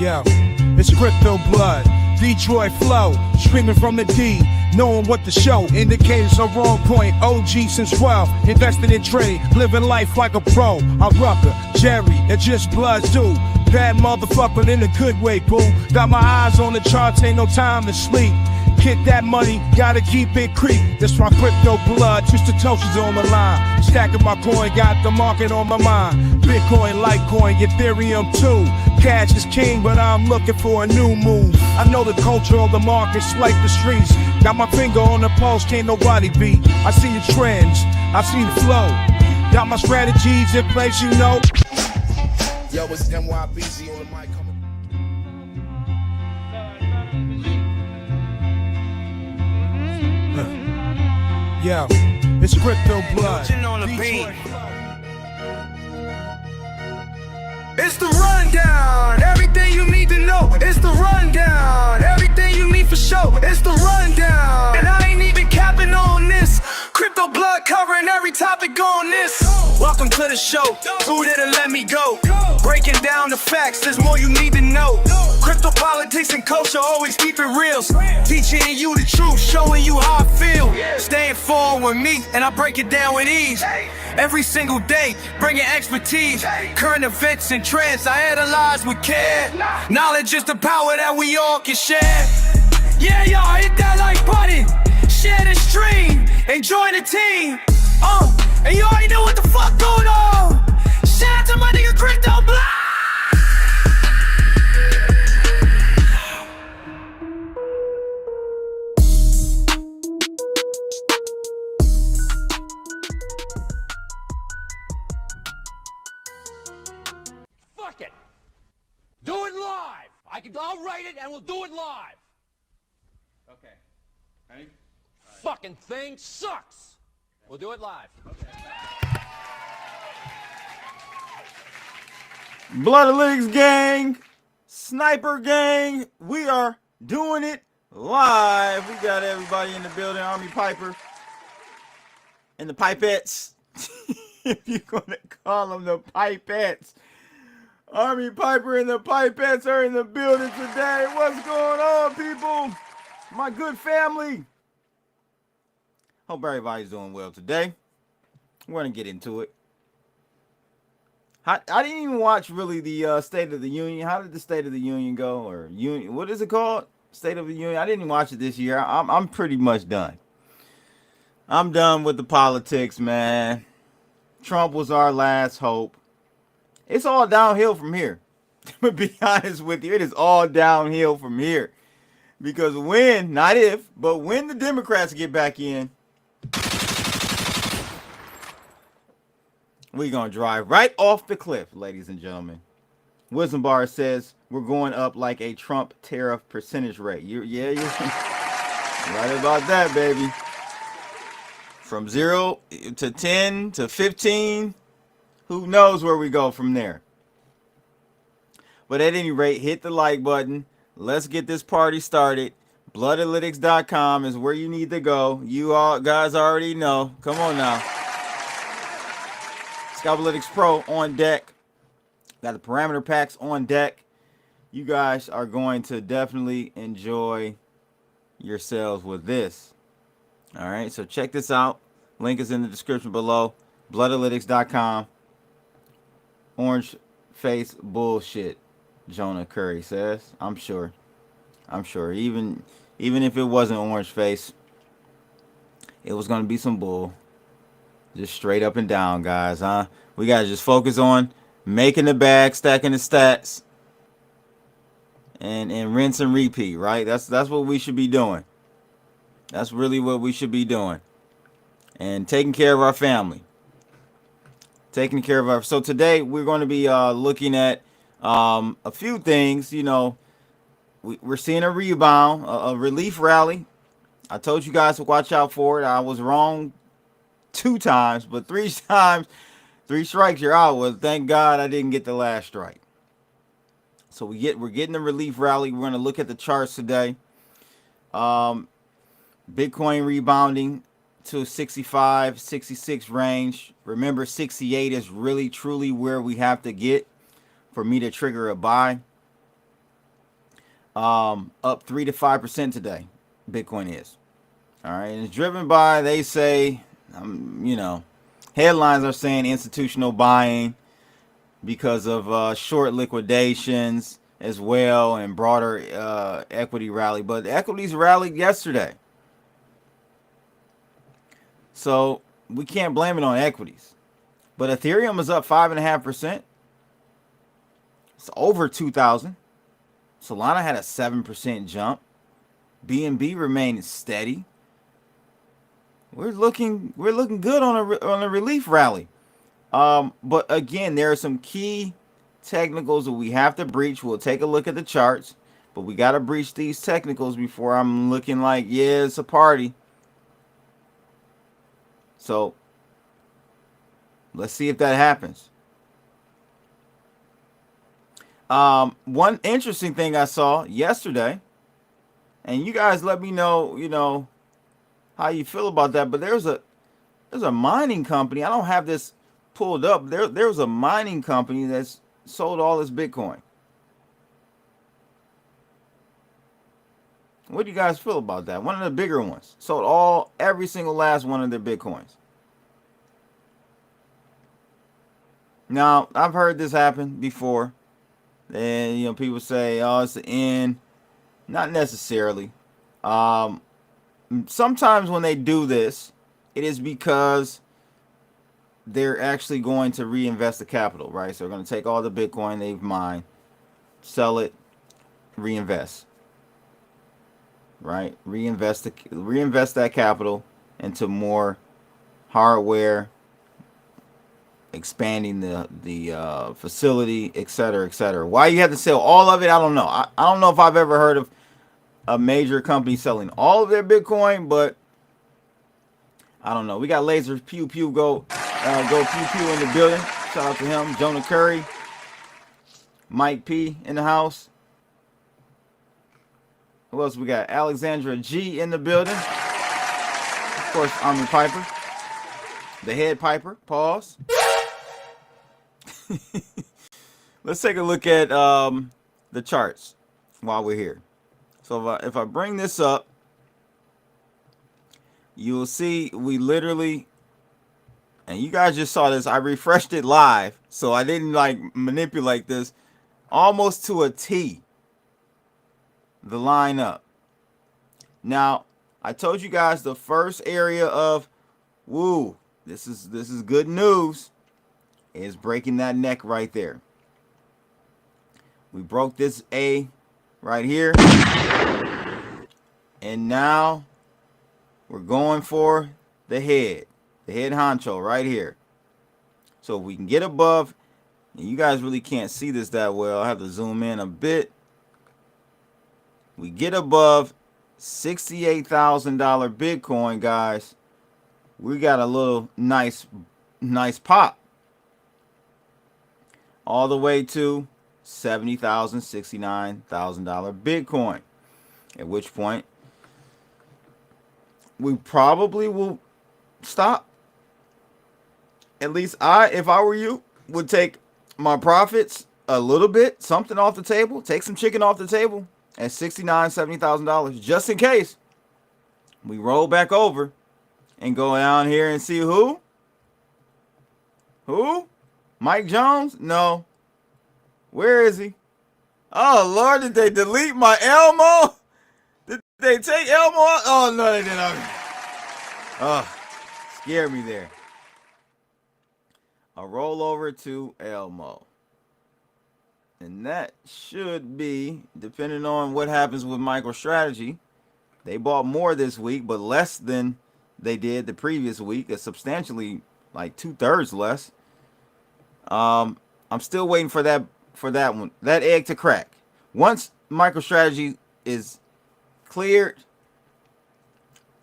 Yo, it's crypto blood, Detroit flow, screaming from the D, knowing what to show. Indicators are wrong point, OG since 12, invested in trade, living life like a pro. I'm Rucker, Jerry, it's just blood too. Bad motherfucker in a good way, boo. Got my eyes on the charts, ain't no time to sleep. Get that money, gotta keep it creep. That's my crypto blood, Twisted Toasters on the line. Stacking my coin, got the market on my mind. Bitcoin, Litecoin, Ethereum too. Cash is king, but I'm looking for a new move. I know the culture of the markets like the streets. Got my finger on the pulse, can't nobody beat. I see the trends, I see the flow. Got my strategies in place, you know. Yo, it's NYBZ on the mic. Yo, it's crypto blood. On the beat. It's the rundown, everything you need to know. It's the rundown, everything you need for show. It's the rundown, and I ain't even capping on this. Crypto blood covering every topic on this. Welcome to the show, who didn't let me go? Breaking down the facts, there's more you need to know. Crypto politics and culture, always keep it real. Teaching you the truth, showing you how I feel. Stay informed with me, and I break it down with ease. Every single day, bringing expertise. Current events and trends, I analyze with care. Knowledge is the power that we all can share. Yeah, y'all, hit that like button. Share the stream, and join the team. And you already know what the fuck going on. Shout out to my nigga Crypto Blood. Fuck it. Do it live. I'll write it and we'll do it live. Okay. Ready? Fucking thing sucks. We'll do it live. Bloodalytics gang, Sniper gang, we are doing it live. We got everybody in the building, Army Piper and the Pipettes. If you're gonna call them the Pipettes. Army Piper and the Pipettes are in the building today. What's going on, people? My good family. Hope everybody's doing well today. We're gonna get into it. I didn't even watch really the State of the Union. How did the State of the Union go? Or Union? What is it called? State of the Union. I didn't watch it this year. I'm pretty much done. I'm done with the politics, man. Trump was our last hope. It's all downhill from here. To be honest with you, it is all downhill from here. Because when, not if, but when the Democrats get back in, we're going to drive right off the cliff, ladies and gentlemen. Wisdom Bar says we're going up like a Trump tariff percentage rate. You're right about that, baby. From 0 to 10 to 15, who knows where we go from there. But at any rate, hit the like button. Let's get this party started. Bloodalytics.com is where you need to go. You all guys already know. Come on now. Scalpalytics Pro on deck. Got the parameter packs on deck. You guys are going to definitely enjoy yourselves with this. All right, so check this out. Link is in the description below. Bloodalytics.com. Orange face bullshit, Jonah Curry says. I'm sure. Even if it wasn't orange face, it was going to be some bull. Just straight up and down, guys, huh? We got to just focus on making the bag, stacking the stats, and rinse and repeat, right? That's what we should be doing. That's really what we should be doing. And taking care of our family. So today we're going to be looking at a few things. You know, we're seeing a rebound, a relief rally. I told you guys to watch out for it. I was wrong 2 times, but 3 times, 3 strikes you're out. Well, thank God I didn't get the last strike. So we're getting the relief rally. We're going to look at the charts today. Bitcoin rebounding to 65, 66 range. Remember, 68 is really truly where we have to get for me to trigger a buy. Up 3 to 5% today. Bitcoin is. All right, and it's driven by, they say, headlines are saying institutional buying because of short liquidations as well and broader equity rally. But the equities rallied yesterday. So we can't blame it on equities. But Ethereum is up 5.5%. It's over 2,000. Solana had a 7% jump. BNB remained steady. We're looking good on a relief rally. But again, there are some key technicals that we have to breach. We'll take a look at the charts, but we got to breach these technicals before I'm looking like, yeah, it's a party. So let's see if that happens. One interesting thing I saw yesterday, and you guys let me know, how you feel about that. But there's a mining company. I don't have this pulled up. There was a mining company that's sold all its Bitcoin. What do you guys feel about that? One of the bigger ones sold every single last one of their Bitcoins. Now, I've heard this happen before. And people say, "Oh, it's the end." Not necessarily. Sometimes when they do this, it is because they're actually going to reinvest the capital, right? So they're going to take all the Bitcoin they've mined, sell it, reinvest, right? Reinvest that capital into more hardware, expanding the facility, etc., etc. Why you have to sell all of it, I don't know. I don't know if I've ever heard of a major company selling all of their Bitcoin, but I don't know. We got Laser Pew Pew go Pew Pew in the building. Shout out to him. Jonah Curry, Mike P in the house. Who else we got? Alexandra G in the building. Of course, Army Piper, the head Piper. Pause. Let's take a look at the charts while we're here. So if I bring this up, you'll see we literally, and you guys just saw this, I refreshed it live, so I didn't manipulate this, almost to a T, the lineup. Now, I told you guys the first area of, this is good news, is breaking that neck right there. We broke this A right here. And now we're going for the head honcho right here. So if we can get above, and you guys really can't see this that well, I have to zoom in a bit. We get above $68,000 Bitcoin, guys. We got a little nice pop. All the way to $70,000, $69,000 Bitcoin. At which point, we probably will stop. At least if I were you, would take my profits a little bit, something off the table, take some chicken off the table at $69,000, $70,000, just in case we roll back over and go down here and see who? Mike Jones? No. Where is he? Oh, Lord, did they delete my Elmo? Did they take Elmo out? Oh, no, they didn't. Oh, scared me there. A roll over to Elmo. And that should be, depending on what happens with MicroStrategy, they bought more this week, but less than they did the previous week. It's substantially like 2/3 less. I'm still waiting for that one, that egg to crack. Once MicroStrategy is cleared,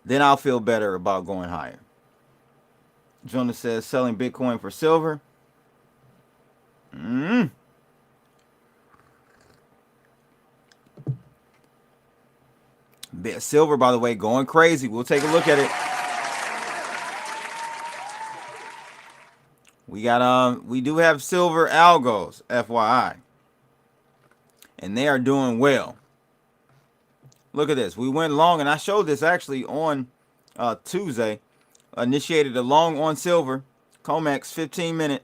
then I'll feel better about going higher. Jonah says selling Bitcoin for silver. Silver, by the way, going crazy. We'll take a look at it. We do have silver algos, FYI. And they are doing well. Look at this. We went long, and I showed this actually on Tuesday. Initiated a long on silver. COMEX 15-minute.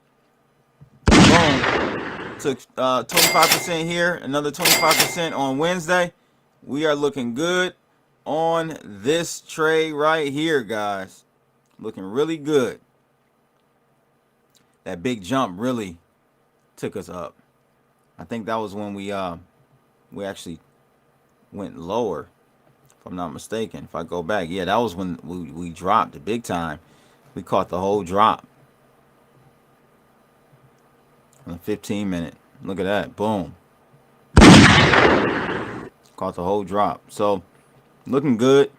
Boom. Took 25% here. Another 25% on Wednesday. We are looking good on this trade right here, guys. Looking really good. That big jump really took us up. I think that was when we actually went lower, if I'm not mistaken. If I go back, yeah, that was when we dropped it big time. We caught the whole drop on the 15-minute. Look at that, boom. Caught the whole drop. So looking good.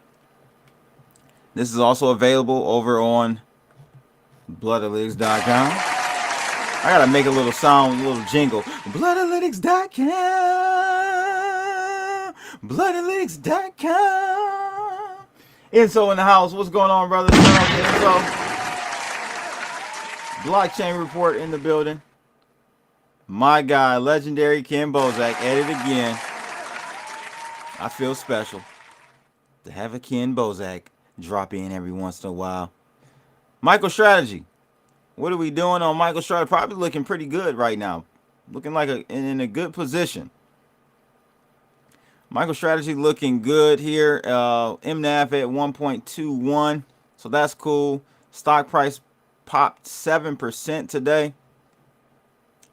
This is also available over on Bloodalytics.com. I gotta make a little sound, a little jingle. Bloodalytics.com. Bloodalytics.com. Enzo in the house. What's going on, brother? Enzo. Blockchain report in the building. My guy, legendary Ken Bozak, at it again. I feel special to have a Ken Bozak drop in every once in a while. MicroStrategy. What are we doing on MicroStrategy? Probably looking pretty good right now. Looking like in a good position. MicroStrategy looking good here. MNAV at 1.21. So that's cool. Stock price popped 7% today.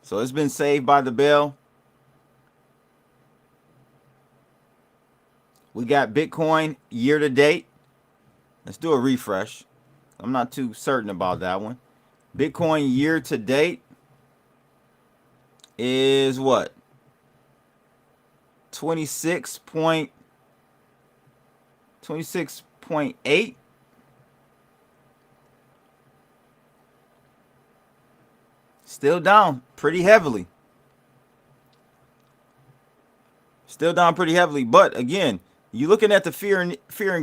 So it's been saved by the bell. We got Bitcoin year to date. Let's do a refresh. I'm not too certain about that one. Bitcoin year to date is what? 26.8. Still down pretty heavily. Still down pretty heavily. But again, you're looking at the fear and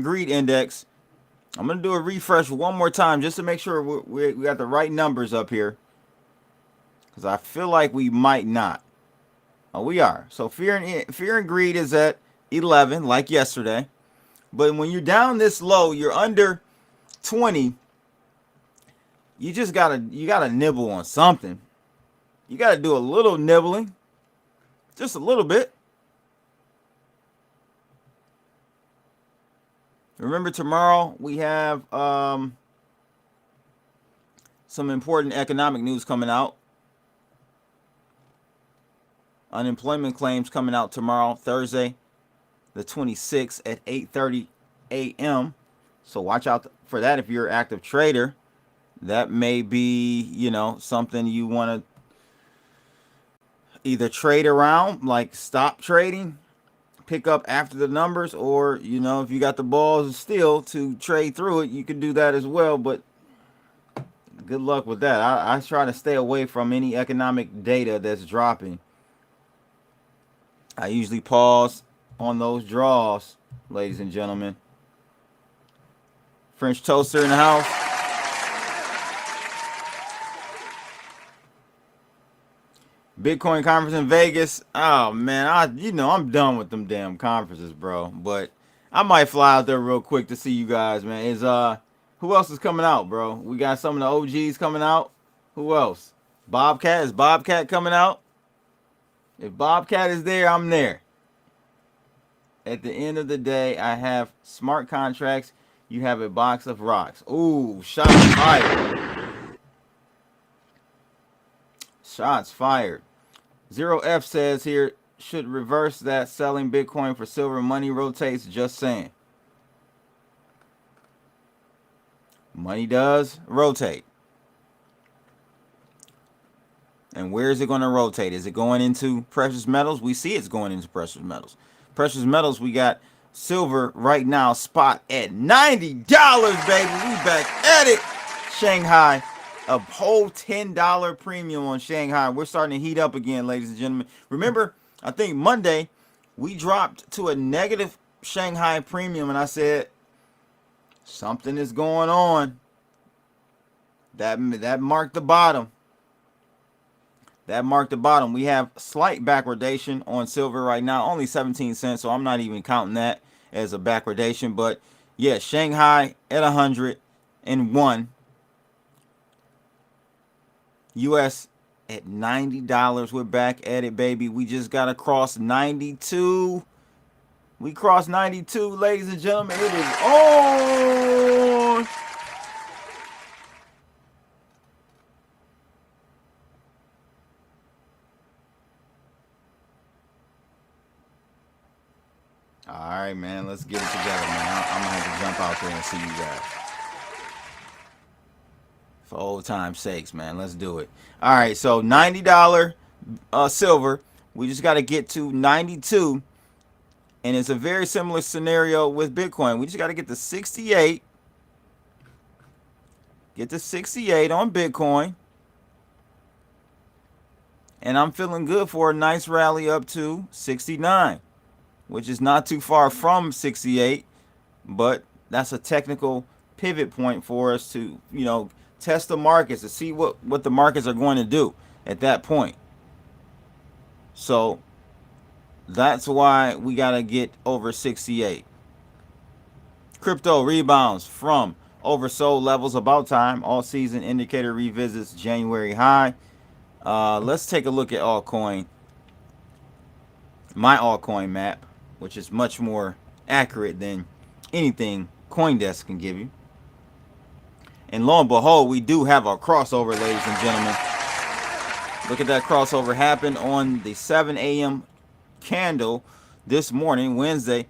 greed index. I'm going to do a refresh one more time just to make sure we got the right numbers up here. Because I feel like we might not. Oh, we are. So fear and greed is at 11 like yesterday. But when you're down this low, you're under 20. You just gotta nibble on something. You got to do a little nibbling. Just a little bit. Remember, tomorrow we have some important economic news coming out. Unemployment claims coming out tomorrow, Thursday, the 26th at 8:30 a.m. So watch out for that if you're an active trader. That may be, something you want to either trade around, like stop trading, pick up after the numbers, or if you got the balls still to trade through it, you can do that as well. But good luck with that. I try to stay away from any economic data that's dropping. I usually pause on those draws, ladies and gentlemen. French toaster in the house. Bitcoin conference in Vegas. Oh man, I'm done with them damn conferences, bro. But I might fly out there real quick to see you guys, man. Who else is coming out, bro? We got some of the OGs coming out. Who else? Bobcat. Is Bobcat coming out? If Bobcat is there, I'm there. At the end of the day, I have smart contracts. You have a box of rocks. Ooh, shots fired. Shots fired. 0F says here, should reverse that, selling Bitcoin for silver. Money rotates, just saying. Money does rotate. And where is it going to rotate? Is it going into precious metals? We see it's going into precious metals. Precious metals, we got silver right now, spot at $90, baby. We back at it. Shanghai. A whole $10 premium on Shanghai. We're starting to heat up again, ladies and gentlemen. Remember, I think Monday, we dropped to a negative Shanghai premium, and I said, something is going on. That marked the bottom. That marked the bottom. We have slight backwardation on silver right now, only 17 cents, so I'm not even counting that. as a backwardation. But yeah, Shanghai at 101. US at $90. We're back at it, baby. We just got to cross 92. We crossed 92, ladies and gentlemen. It is on. All right, man. Let's get it together, man. I'm going to have to jump out there and see you guys. For old time's sakes, man. Let's do it. All right, so $90 silver. We just got to get to 92. And it's a very similar scenario with Bitcoin. We just got to get to 68. Get to 68 on Bitcoin. And I'm feeling good for a nice rally up to 69, which is not too far from 68. But that's a technical pivot point for us to, you know, test the markets to see what the markets are going to do at that point. So that's why we got to get over 68. Crypto rebounds from oversold levels. About time. All season indicator revisits January high. Let's take a look at altcoin. My altcoin map, which is much more accurate than anything CoinDesk can give you. And lo and behold, we do have our crossover, ladies and gentlemen. Look at that crossover happen on the 7 a.m. candle this morning, Wednesday,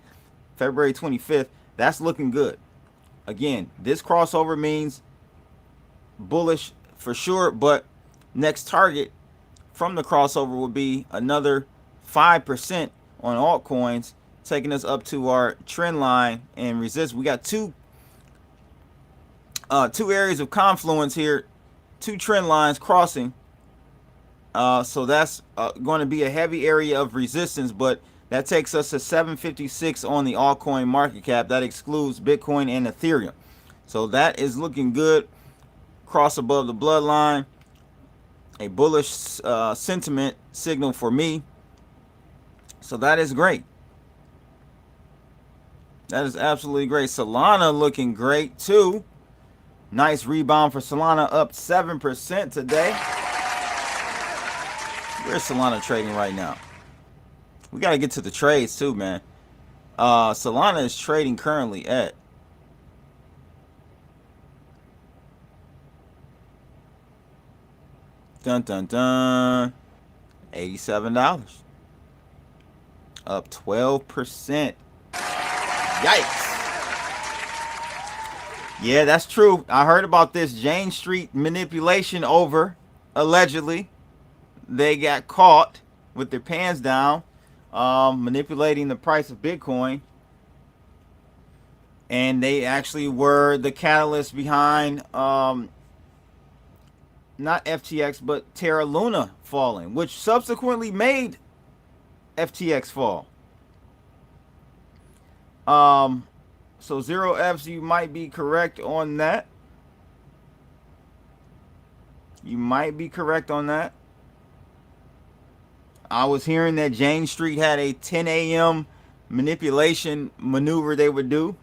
February 25th. That's looking good. Again, this crossover means bullish for sure, but next target from the crossover will be another 5% on altcoins, taking us up to our trend line and resist. We got two areas of confluence here, two trend lines crossing. So that's going to be a heavy area of resistance, but that takes us to 756 on the altcoin market cap. That excludes Bitcoin and Ethereum. So that is looking good. Cross above the bloodline. A bullish sentiment signal for me. So that is great. That is absolutely great. Solana looking great too. Nice rebound for Solana, up 7% today. Where's Solana trading right now? We got to get to the trades too, man. Solana is trading currently at $87. Up 12%. Yikes. Yeah, that's true. I heard about this Jane Street manipulation over, allegedly. They got caught with their pants down, manipulating the price of Bitcoin. And they actually were the catalyst behind not FTX, but Terra Luna falling, which subsequently made FTX fall. So 0Fs, you might be correct on that. You might be correct on that. I was hearing that Jane Street had a 10 a.m. manipulation maneuver they would do.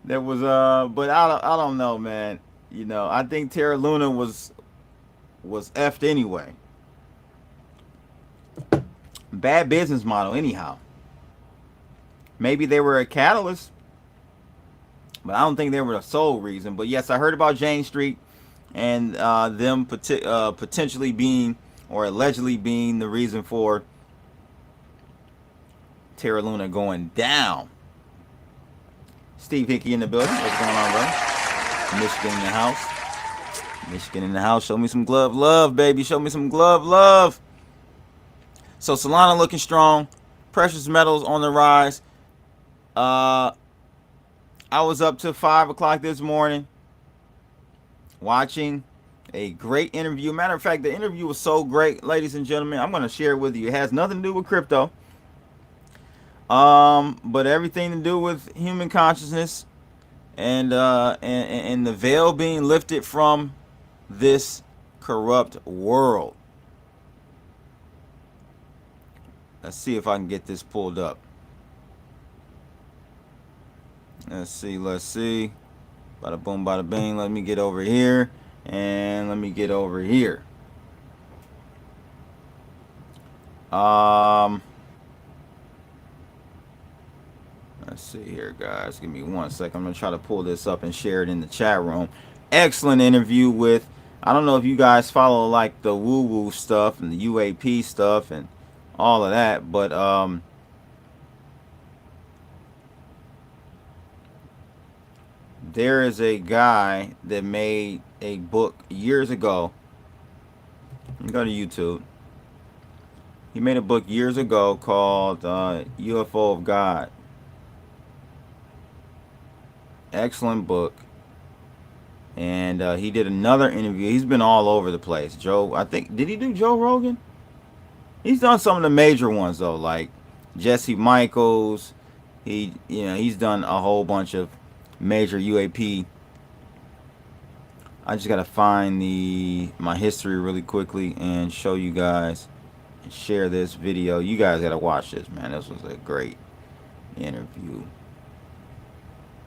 That was but I don't know, man. You know, I think Terra Luna was effed anyway. Bad business model anyhow. Maybe they were a catalyst, but I don't think they were the sole reason. But yes, I heard about Jane Street and them potentially being or allegedly being the reason for Terra Luna going down. Steve Hickey in the building. What's going on, brother? Michigan in the house. Michigan in the house. Show me some glove love, baby. Show me some glove love. So Solana looking strong. Precious metals on the rise. I was up to 5 o'clock this morning watching a great interview. Matter of fact, the interview was so great, ladies and gentlemen. I'm going to share it with you. It has nothing to do with crypto, but everything to do with human consciousness and the veil being lifted from this corrupt world. Let's see if I can get this pulled up. Let's see. Bada boom, bada bing. Let me get over here. And let me get over here. Let's see here, guys. Give me 1 second. I'm going to try to pull this up and share it in the chat room. Excellent interview with, I don't know if you guys follow like the woo-woo stuff and the UAP stuff and all of that, but there is a guy that made a book years ago. You can go to YouTube. He made a book years ago called UFO of God. Excellent book. And he did another interview. He's been all over the place. I think, did he do Joe Rogan? He's done some of the major ones though, like Jesse Michaels. He's done a whole bunch of major UAP. I just gotta find my history really quickly and show you guys and share this video. You guys gotta watch this, man. This was a great interview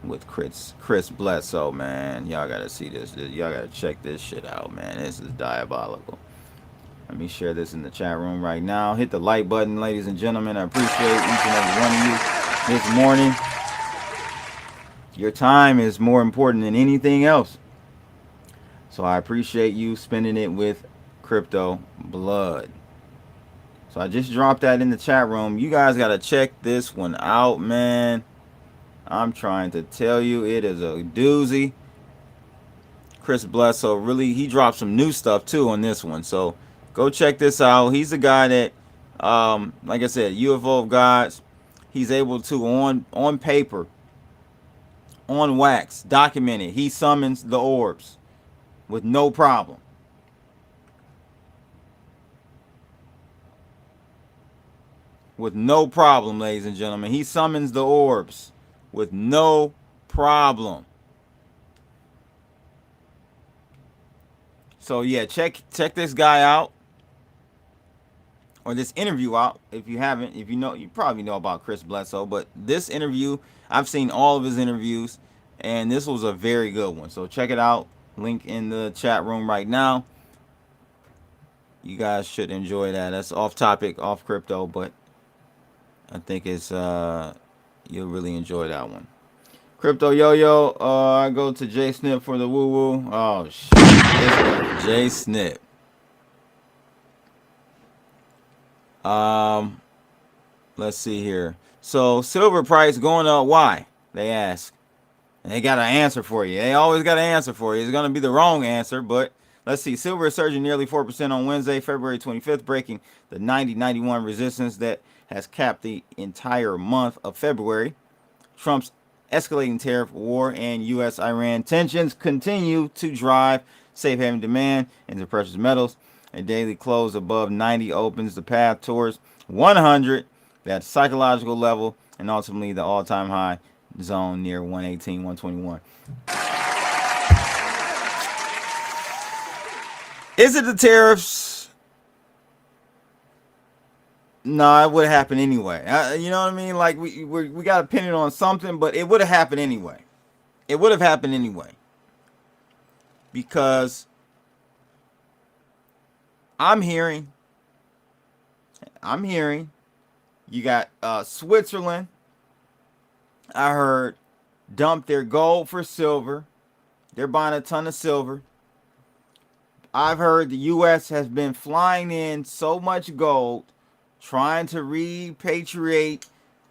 with Chris Bledsoe, man. Y'all gotta see this. Y'all gotta check this shit out, man. This is diabolical. Let me share this in the chat room right now. Hit the like button, ladies and gentlemen. I appreciate each and every one of you this morning. Your time is more important than anything else. So I appreciate you spending it with Crypto Blood. So I just dropped that in the chat room. You guys gotta check this one out, man. I'm trying to tell you, it is a doozy. Chris Bledsoe, really, he dropped some new stuff too on this one. So go check this out. He's the guy that, like I said, UFO of Gods. He's able to, on paper, on wax, document it. He summons the orbs with no problem. With no problem, ladies and gentlemen. He summons the orbs with no problem. So yeah, check this guy out, or this interview out if you haven't. If you know, you probably know about Chris Bledsoe, but this interview, I've seen all of his interviews, and this was a very good one. So check it out. Link in the chat room right now. You guys should enjoy that. That's off topic, off crypto, but I think it's you'll really enjoy that one. Crypto Yo-Yo, I go to J Snip for the woo-woo. Oh, shit. J Snip. Let's see here. So, silver price going up. Why? They ask. And they got an answer for you. They always got an answer for you. It's going to be the wrong answer, but let's see. Silver is surging nearly 4% on Wednesday, February 25th, breaking the 90.91 resistance that has capped the entire month of February. Trump's escalating tariff war and U.S.-Iran tensions continue to drive safe haven demand into precious metals. A daily close above 90 opens the path towards 100, that psychological level, and ultimately the all-time high zone near 118, 121. Is it the tariffs? No, it would have happened anyway. You know what I mean? Like we got to pin it on something, but it would have happened anyway. It would have happened anyway. Because I'm hearing you got Switzerland, I heard, dump their gold for silver. They're buying a ton of silver. I've heard the U.S. has been flying in so much gold, trying to repatriate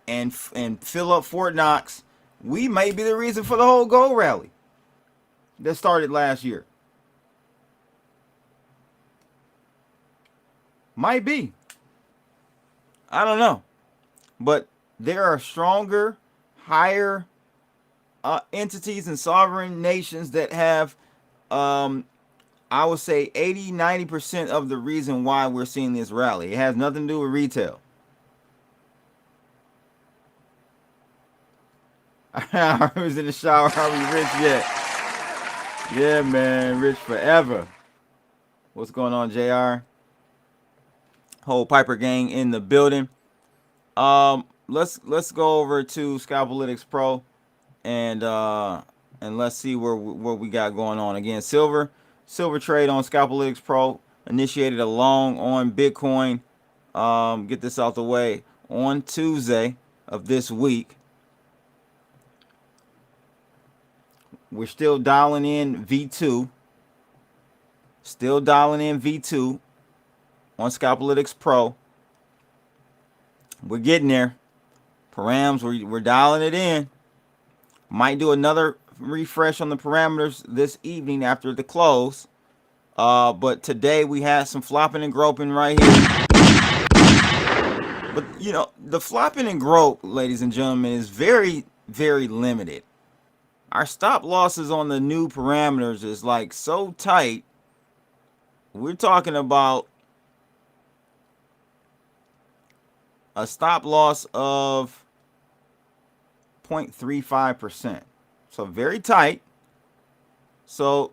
and fill up Fort Knox. We may be the reason for the whole gold rally that started last year. Might be. I don't know. But there are stronger, higher entities and sovereign nations that have, I would say 80-90% of the reason why we're seeing this rally. It has nothing to do with retail. I was in the shower. Are we rich yet? Yeah, man. Rich forever. What's going on, JR? Whole Piper gang in the building. Let's go over to Scalpalytics Pro and let's see what we got going on. Again, silver trade on Scalpalytics Pro initiated a long on Bitcoin. Get this out the way on Tuesday of this week. We're still dialing in V2. Still dialing in V2 on Scalpalytics Pro. We're getting there. Params, we're dialing it in. Might do another refresh on the parameters this evening after the close. But today we had some flopping and groping right here. But, you know, the flopping and grope, ladies and gentlemen, is very, very limited. Our stop losses on the new parameters is like so tight. We're talking about a stop loss of 0.35%. So very tight. So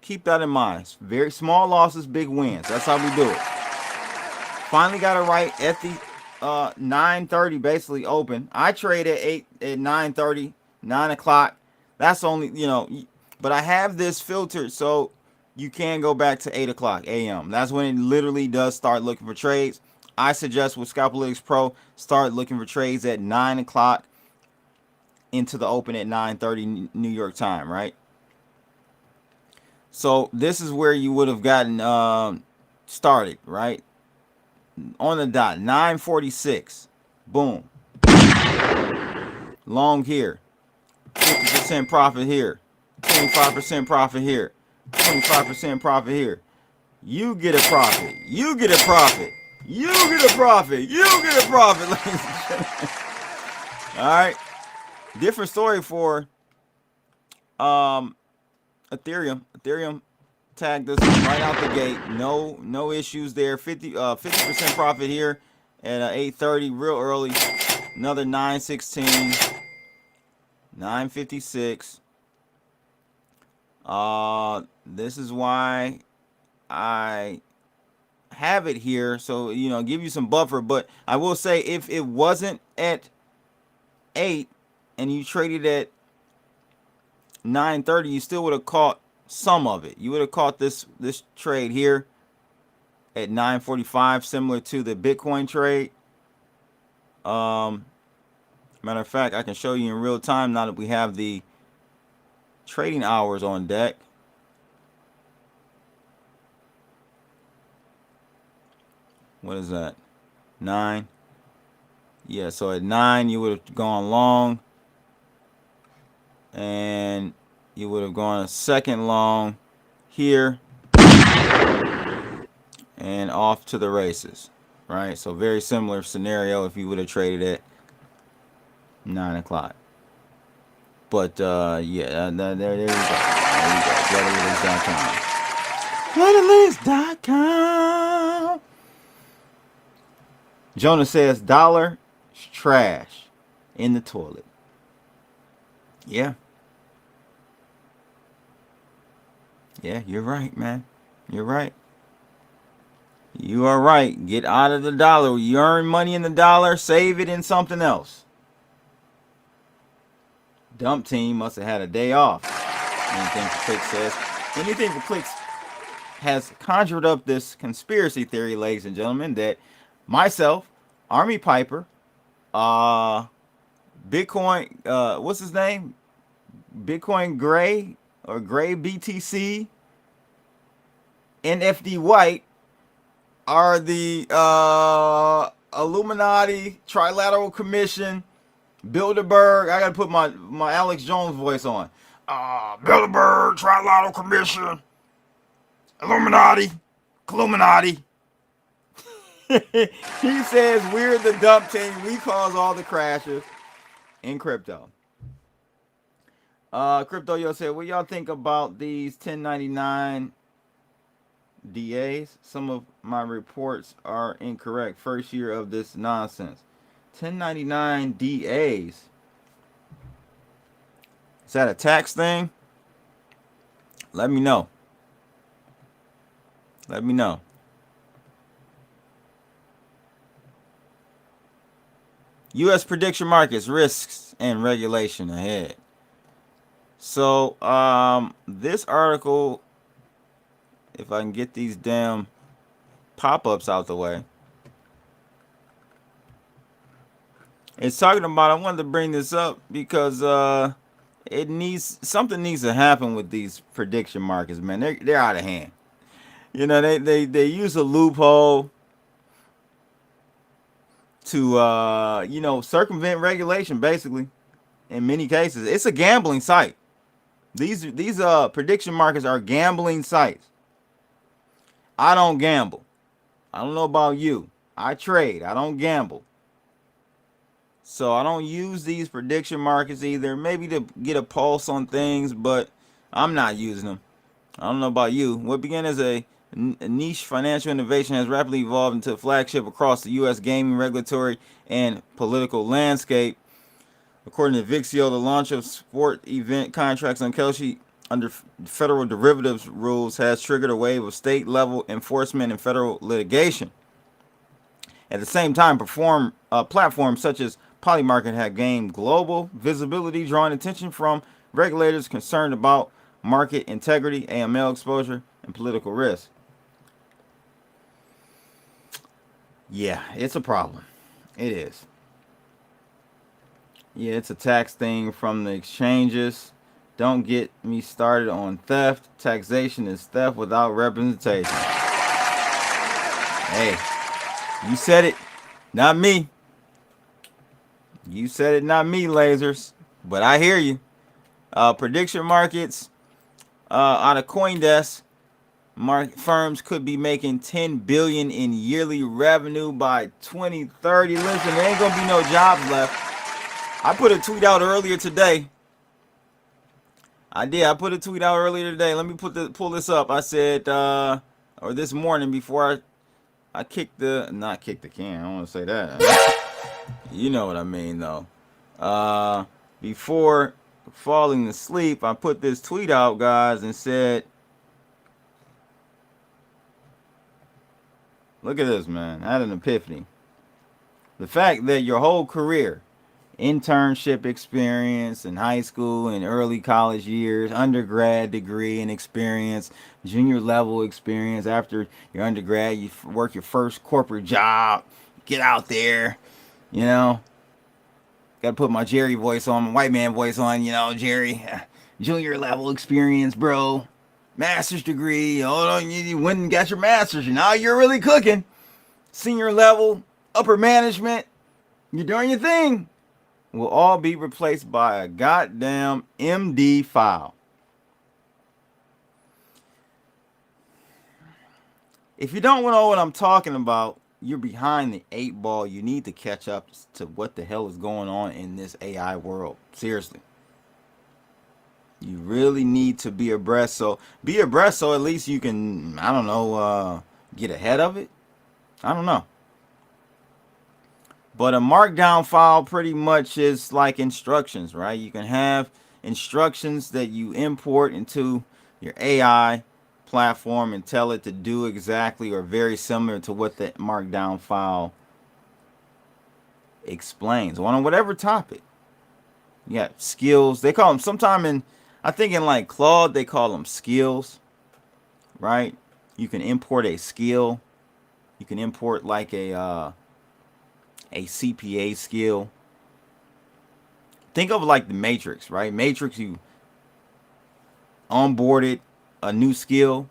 keep that in mind. Very small losses, big wins. That's how we do it. Finally got it right at the 9:30 basically open. I trade at 9:30, 9 o'clock. That's only, you know, but I have this filtered so you can go back to 8 o'clock a.m. That's when it literally does start looking for trades. I suggest with Scalpalytics Pro, start looking for trades at 9 o'clock into the open at 9:30 New York time, right? So this is where you would have gotten started, right? On the dot, 9:46. Boom. Long here. 50% profit here. 25% profit here. 25% profit here. You get a profit. You get a profit. You get a profit. You get a profit, ladies and gentlemen. All right. Different story for Ethereum. Ethereum tagged us right out the gate. No issues there. 50% profit here at 8:30, real early. Another 9:16, 9:56. This is why I have it here, so you know, give you some buffer. But I will say, if it wasn't at 8 and you traded at 9:30, you still would have caught some of it. You would have caught this trade here at 9:45, similar to the Bitcoin trade. Matter of fact, I can show you in real time now that we have the trading hours on deck. What is that? 9. Yeah, so at 9 you would have gone long, and you would have gone a second long here and off to the races, right? So very similar scenario if you would have traded at 9 o'clock. But yeah, there you go. Bloodalytics.com. Bloodalytics.com. Jonah says dollar is trash in the toilet. Yeah. Yeah, you're right, man. You're right. You are right. Get out of the dollar. You earn money in the dollar, save it in something else. Dump team must have had a day off. Anything for Clicks says. Anything for Clicks has conjured up this conspiracy theory, ladies and gentlemen, that myself, Army Piper, Bitcoin, what's his name? Bitcoin Gray or Gray BTC, NFD White are the Illuminati, Trilateral Commission, Bilderberg. I gotta put my Alex Jones voice on. Bilderberg, Trilateral Commission, Illuminati, Illuminati. He says we're the dump team. We cause all the crashes in crypto. Crypto Yo said, what y'all think about these 1099 DAs? Some of my reports are incorrect. First year of this nonsense. 1099 DAs. Is that a tax thing? Let me know. Let me know. U.S. prediction markets, risks and regulation ahead. So, this article, if I can get these damn pop-ups out the way, it's talking about, I wanted to bring this up because something needs to happen with these prediction markets, man. They're out of hand. You know, they use a loophole to circumvent regulation, basically. In many cases, it's a gambling site. These prediction markets are gambling sites. I don't gamble. I don't know about you. I trade. I don't gamble. So I don't use these prediction markets either. Maybe to get a pulse on things, but I'm not using them. I don't know about you. What began as a niche financial innovation has rapidly evolved into a flagship across the U.S. gaming regulatory and political landscape. According to Vixio, the launch of sport event contracts on Kalshi under federal derivatives rules has triggered a wave of state-level enforcement and federal litigation. At the same time, platforms such as Polymarket have gained global visibility, drawing attention from regulators concerned about market integrity, AML exposure, and political risk. Yeah, it's a problem. It is. Yeah, it's a tax thing from the exchanges. Don't get me started on theft. Taxation is theft without representation. Hey, you said it, not me. You said it, not me, lasers. But I hear you. Prediction markets out of CoinDesk. Firms could be making $10 billion in yearly revenue by 2030. Listen, there ain't gonna be no jobs left. I put a tweet out earlier today. I put a tweet out earlier today. Let me pull this up. I said, or this morning before I kicked the can. I don't want to say that. You know what I mean, though. Before falling asleep, I put this tweet out, guys, and said, look at this, man. I had an epiphany. The fact that your whole career, internship experience in high school and early college years, undergrad degree and experience, junior level experience, after your undergrad, you work your first corporate job, get out there, you know, gotta put my Jerry voice on, my white man voice on, you know, Jerry, junior level experience, bro, master's degree, you went and got your master's, and now you're really cooking, senior level, upper management, you're doing your thing, will all be replaced by a goddamn MD file. If you don't know what I'm talking about, you're behind the 8 ball. You need to catch up to what the hell is going on in this AI world. Seriously. You really need to be abreast. So be abreast so at least you can, I don't know, get ahead of it. I don't know. But a markdown file pretty much is like instructions, right? You can have instructions that you import into your AI platform and tell it to do exactly or very similar to what the markdown file explains on whatever topic. You got skills. They call them sometime I think in like Claude, they call them skills, right? You can import a skill. You can import like a CPA skill. Think of like the Matrix, right? Matrix, you onboarded a new skill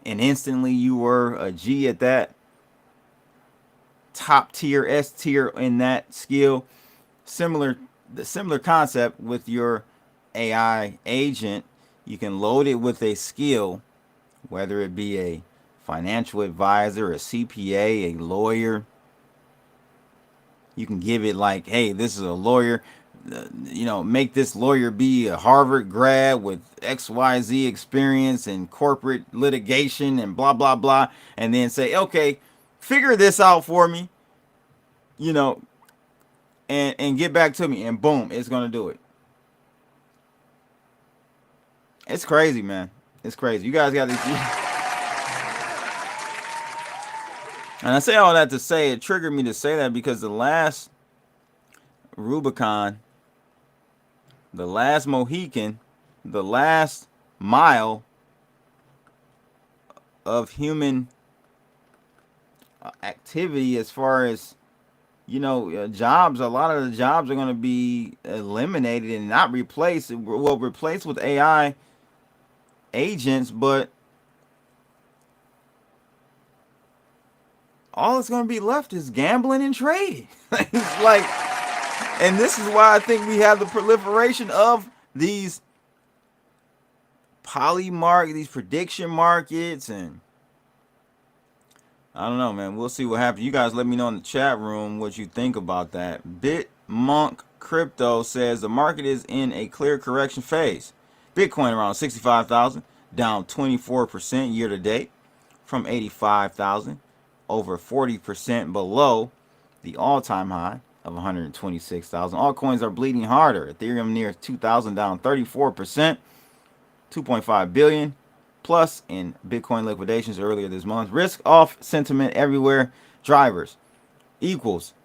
and instantly you were a G at that, top tier, S tier in that skill. The similar concept with your AI agent. You can load it with a skill, whether it be a financial advisor, a CPA, a lawyer. You can give it like, hey, this is a lawyer, make this lawyer be a Harvard grad with XYZ experience in corporate litigation and blah, blah, blah. And then say, okay, figure this out for me, and get back to me. And boom, it's going to do it. It's crazy, man. It's crazy. You guys got to... And I say all that to say, it triggered me to say that because the last Rubicon, the last Mohican, the last mile of human activity as far as, you know, jobs. A lot of the jobs are going to be eliminated and not replaced. Well, replaced with AI agents, but all that's going to be left is gambling and trading. It's like, and this is why I think we have the proliferation of these these prediction markets, and I don't know, man. We'll see what happens. You guys let me know in the chat room what you think about that. BitMonk Crypto says the market is in a clear correction phase. Bitcoin around 65,000, down 24% year to date from 85,000, over 40% below the all-time high of 126,000. Altcoins are bleeding harder. Ethereum near 2,000, down 34%, 2.5 billion plus in Bitcoin liquidations earlier this month. Risk off sentiment everywhere. Drivers equals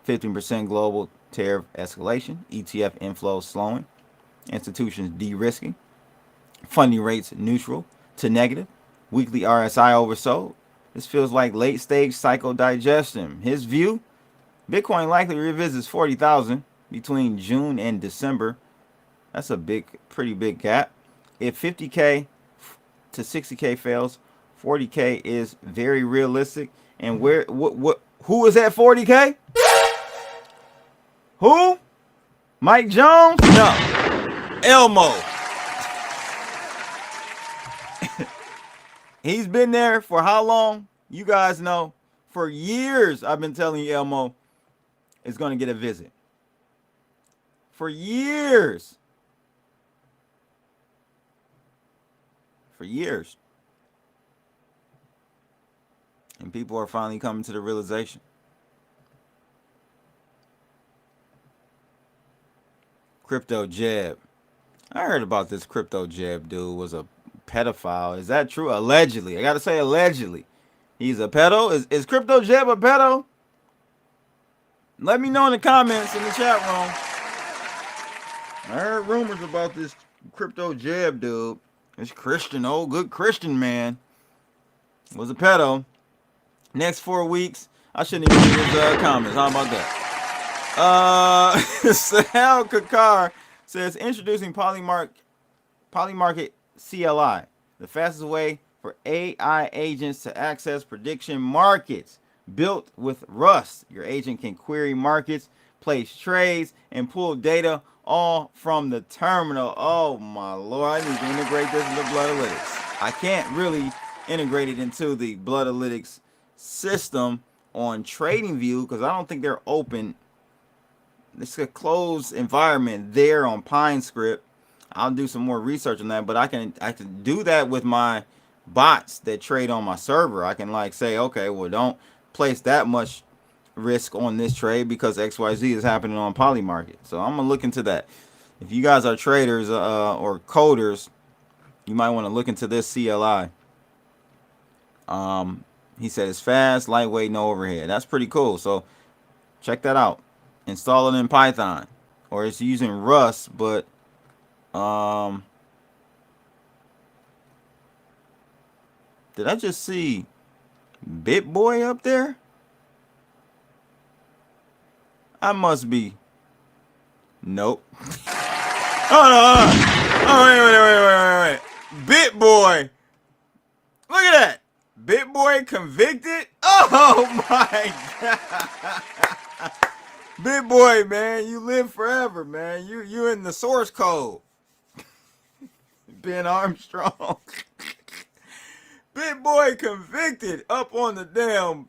15% global tariff escalation. ETF inflow slowing. Institutions de-risking. Funding rates neutral to negative. Weekly RSI oversold. This feels like late stage cycle digestion. His view, Bitcoin likely revisits 40,000 between June and December. That's a pretty big gap. If 50K to 60K fails, 40K is very realistic. And who is at 40K? Who? Mike Jones? No. Elmo. He's been there for how long? You guys know. For years, I've been telling you Elmo is going to get a visit. For years. For years. And people are finally coming to the realization. Crypto Jeb. I heard about this Crypto Jeb dude was a pedophile. Is that true? Allegedly. I gotta say allegedly. He's a pedo? Is Crypto Jeb a pedo? Let me know in the comments in the chat room. I heard rumors about this Crypto Jeb dude. This Christian, good Christian man, was a pedo. Next 4 weeks, I shouldn't even read his comments. How about that? Sahel Kakar says, introducing Polymarket CLI, the fastest way for AI agents to access prediction markets. Built with Rust, your agent can query markets, place trades, and pull data all from the terminal. Oh my Lord, I need to integrate this into Bloodalytics. I can't really integrate it into the Bloodalytics system on TradingView because I don't think they're open. It's a closed environment there on PineScript. I'll do some more research on that, but I can do that with my bots that trade on my server. I can like say, okay, well, don't place that much risk on this trade because XYZ is happening on Polymarket. So I'm gonna look into that. If you guys are traders or coders, you might want to look into this CLI. He said it's fast, lightweight, no overhead. That's pretty cool. So check that out. Install it in Python, or it's using Rust, but did I just see BitBoy up there? I must be. Nope. Oh no! Oh wait! BitBoy. Look at that. BitBoy convicted. Oh my God. BitBoy, man, you live forever, man. You in the source code. Ben Armstrong. BitBoy convicted up on the damn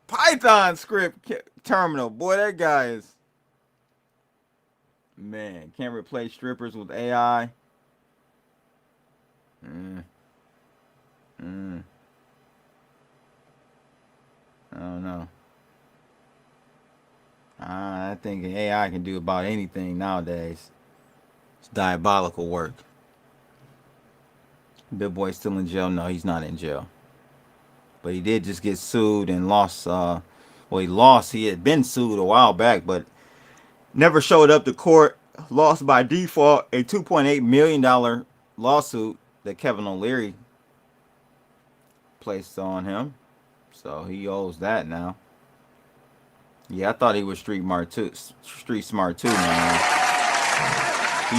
Python script terminal. Boy, that guy is, man, can't replace strippers with AI. I don't know. I think AI can do about anything nowadays. It's diabolical work. BitBoy still in jail? No, he's not in jail. But he did just get sued and lost Well, he lost. He had been sued a while back, but never showed up to court. Lost by default, a $2.8 million lawsuit that Kevin O'Leary placed on him. So he owes that now. Yeah, I thought he was street smart too, man.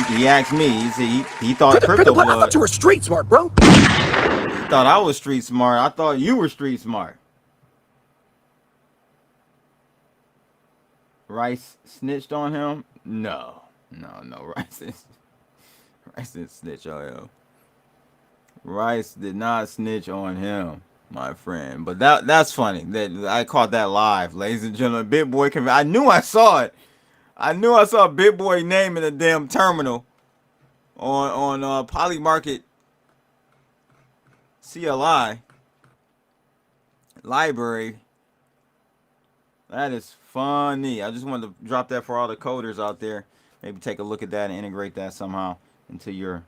He asked me. He thought crypto blood. I thought you were street smart, bro. He thought I was street smart. I thought you were street smart. Rice snitched on him? No. Rice didn't snitch on him. Rice did not snitch on him, my friend. But that's funny. That I caught that live, ladies and gentlemen. Big Boy, I knew I saw it. I knew I saw Big Boy name in the damn terminal on Polymarket CLI library. That is funny. I just wanted to drop that for all the coders out there. Maybe take a look at that and integrate that somehow into your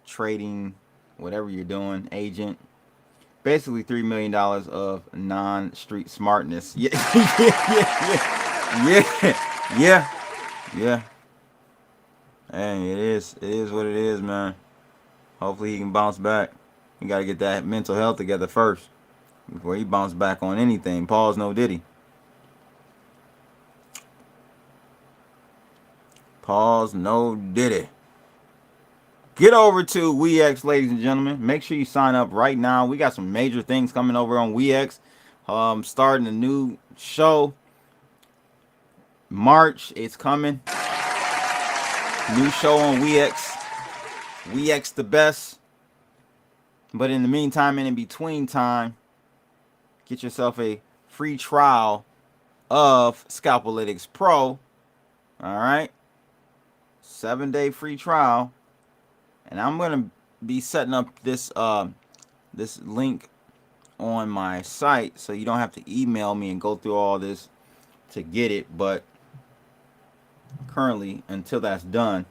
trading, whatever you're doing, agent. Basically $3 million of non-street smartness. Yeah. Hey, it is what it is, man. Hopefully he can bounce back. You got to get that mental health together first before he bounce back on anything. Pause, no diddy. Pause, no diddy. Get over to WeX, ladies and gentlemen. Make sure you sign up right now. We got some major things coming over on WeX. Starting a new show. March, it's coming. New show on WeX. WeX the best. But in the meantime and in between time, get yourself a free trial of Scalpalytics Pro. Alright. 7-day free trial. And I'm going to be setting up this this link on my site so you don't have to email me and go through all this to get it. But currently, until that's done,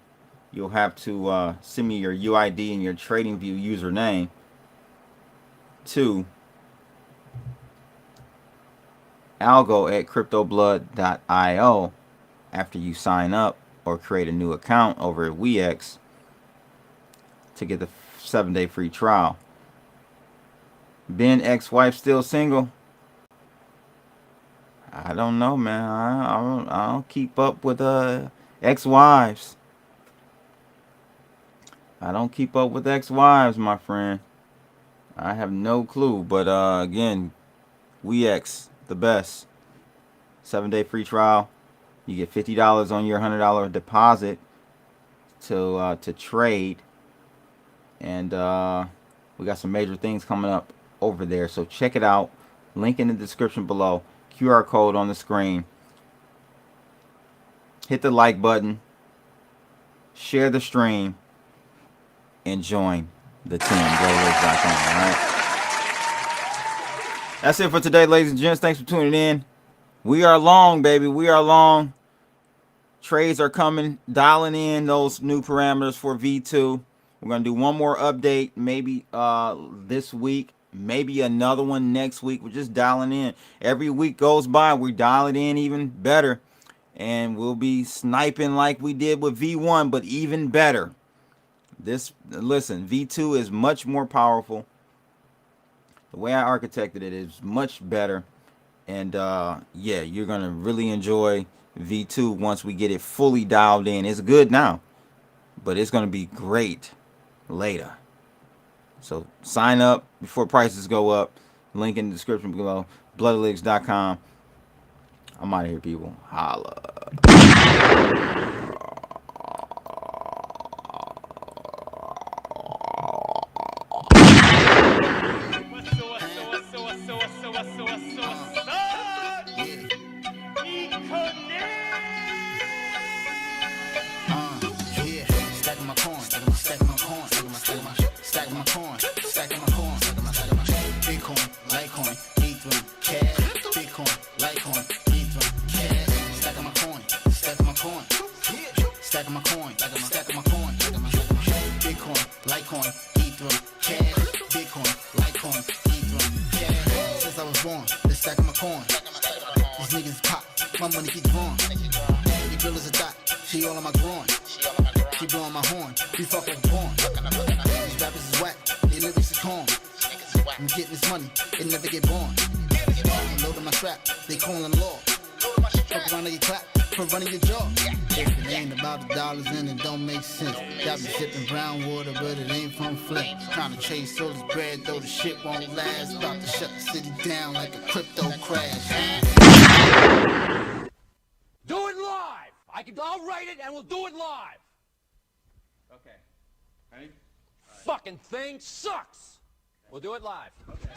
you'll have to send me your UID and your TradingView username to algo@cryptoblood.io after you sign up or create a new account over at WeX to get the 7-day free trial. Ben, ex-wife still single? I don't know, man. I don't keep up with ex-wives. I don't keep up with ex-wives, my friend. I have no clue. But again, WeX, the best. 7-day free trial. You get $50 on your $100 deposit to trade. And we got some major things coming up over there. So check it out. Link in the description below. QR code on the screen. Hit the like button. Share the stream. And join the team. Bloodalytics.com. Alright. That's it for today, ladies and gents. Thanks for tuning in. We are long, baby. We are long. Trades are coming. Dialing in those new parameters for V2. We're going to do one more update, maybe this week, maybe another one next week. We're just dialing in. Every week goes by, we dial it in even better. And we'll be sniping like we did with V1, but even better. Listen, V2 is much more powerful. The way I architected it is much better. And yeah, you're going to really enjoy V2 once we get it fully dialed in. It's good now, but it's going to be great later. So sign up before prices go up. Link in the description below. Bloodalytics.com. I'm out of here, people. Holla. These niggas pop, my money keep growing. Your girl is a thot, she all on my groin. She blowing my horn, we fuck like porn. These rappers is whack, they lyrics is corn. I'm getting this money, it never get born. Loading my strap, they calling the law. Fuck around and get clapped for running your jaw. If it ain't about the dollars, then it don't make sense. Got me sipping brown water, but it ain't from Flint. Trying to chase all this bread, though the shit won't last. About to shut the city down like a crypto crash. Do it live. I'll write it and we'll do it live. Okay. Ready? Fucking thing sucks. We'll do it live. Okay.